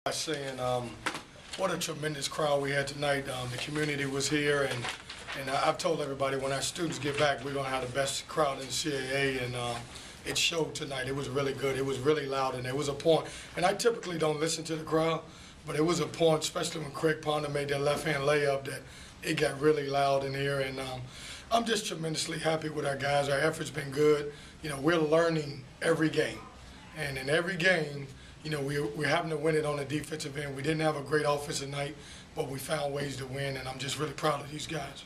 By saying what a tremendous crowd we had tonight. The community was here, and I've told everybody when our students get back, we're going to have the best crowd in the CAA, and it showed tonight. It was really good. It was really loud, and there was a point. And I typically don't listen to the crowd, but it was a point, especially when Craig Ponder made that left-hand layup, that it got really loud in here. And I'm just tremendously happy with our guys. Our effort's been good. You know, we're learning every game, and in every game, you know, we're having to win it on the defensive end. We didn't have a great offensive night, but we found ways to win, and I'm just really proud of these guys.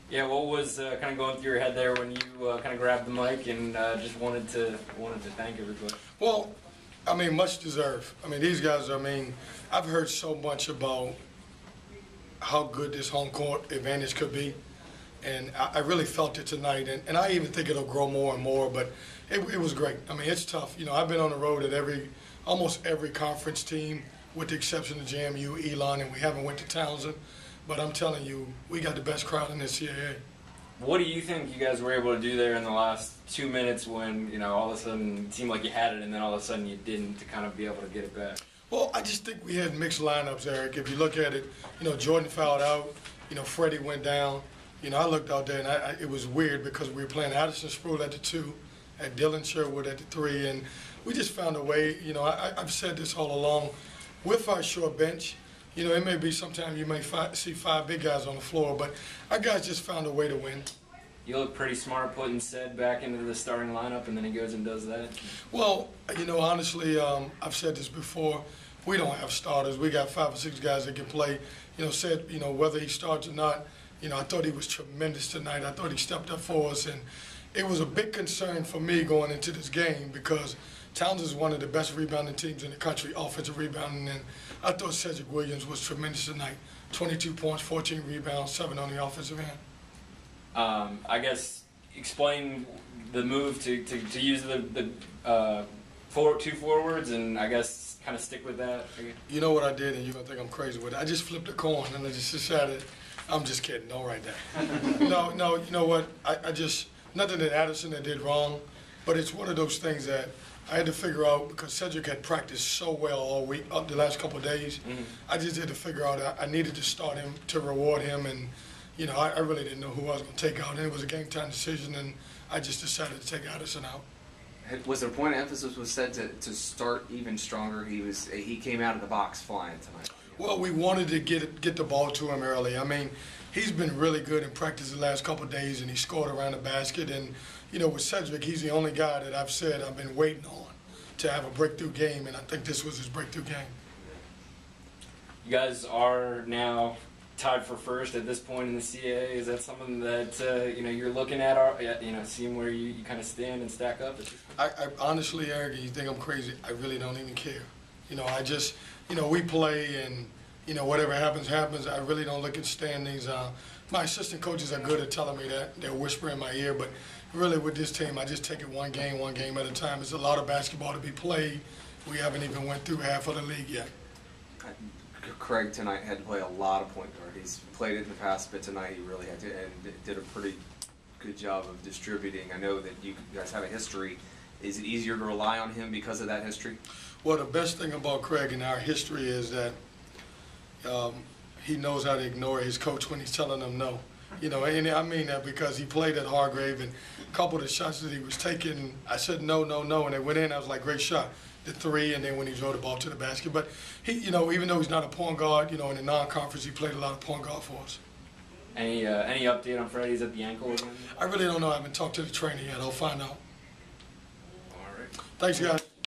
Yeah, what was kind of going through your head there when you kind of grabbed the mic and just wanted to thank everybody? Well, I mean, much deserved. I mean, these guys, I mean, I've heard so much about how good this home court advantage could be, and I really felt it tonight, and I even think it'll grow more and more, but it was great. I mean, it's tough. You know, I've been on the road at almost every conference team, with the exception of JMU, Elon, and we haven't went to Towson. But I'm telling you, we got the best crowd in the CAA. What do you think you guys were able to do there in the last 2 minutes when, you know, all of a sudden it seemed like you had it and then all of a sudden you didn't, to kind of be able to get it back? Well, I just think we had mixed lineups, Eric. If you look at it, you know, Jordan fouled out. You know, Freddie went down. You know, I looked out there, and it was weird because we were playing Addison Sproul at the 2, at Dylan Sherwood at the 3, and we just found a way. You know, I've said this all along, with our short bench, you know, it may be sometimes you may see 5 big guys on the floor, but our guys just found a way to win. You look pretty smart putting Sed back into the starting lineup, and then he goes and does that. Well, you know, honestly, I've said this before, we don't have starters. We got 5 or 6 guys that can play. You know, Sed, you know, whether he starts or not, you know, I thought he was tremendous tonight. I thought he stepped up for us, and it was a big concern for me going into this game because Towns is one of the best rebounding teams in the country, offensive rebounding, and I thought Cedric Williams was tremendous tonight. 22 points, 14 rebounds, 7 on the offensive end. I guess explain the move to use the 2 forwards, and I guess kind of stick with that. You know what I did, and you're gonna think I'm crazy with it. I just flipped a coin, and I just decided, I'm just kidding. Don't write that. No. You know what? I just nothing that Addison did wrong, but it's one of those things that I had to figure out because Cedric had practiced so well all week, up the last couple of days. I just had to figure out I needed to start him to reward him, and you know I really didn't know who I was going to take out, and it was a game time decision, and I just decided to take Addison out. Was there a point of emphasis was said to start even stronger? He came out of the box flying tonight. Well, we wanted to get the ball to him early. I mean, he's been really good in practice the last couple of days, and he scored around the basket. And, you know, with Cedric, he's the only guy that I've said I've been waiting on to have a breakthrough game, and I think this was his breakthrough game. You guys are now tied for first at this point in the CAA. Is that something that, you know, you're looking at, you know, seeing where you kind of stand and stack up? I honestly, Eric, you think I'm crazy, I really don't even care. You know, I just, you know, we play and, you know, whatever happens, happens. I really don't look at standings. My assistant coaches are good at telling me that. They'll whisper in my ear. But really with this team, I just take it one game at a time. There's a lot of basketball to be played. We haven't even went through half of the league yet. Craig tonight had to play a lot of point guard. He's played it in the past, but tonight he really had to, and did a pretty good job of distributing. I know that you guys have a history. Is it easier to rely on him because of that history? Well, the best thing about Craig and our history is that he knows how to ignore his coach when he's telling him no. You know, and I mean that because he played at Hargrave, and a couple of the shots that he was taking, I said no, and they went in. I was like, great shot. The 3, and then when he drove the ball to the basket. But he, you know, even though he's not a point guard, you know, in the non-conference, he played a lot of point guard for us. Any update on Freddie's at the ankle again? I really don't know. I haven't talked to the trainer yet. I'll find out. All right. Thanks, guys.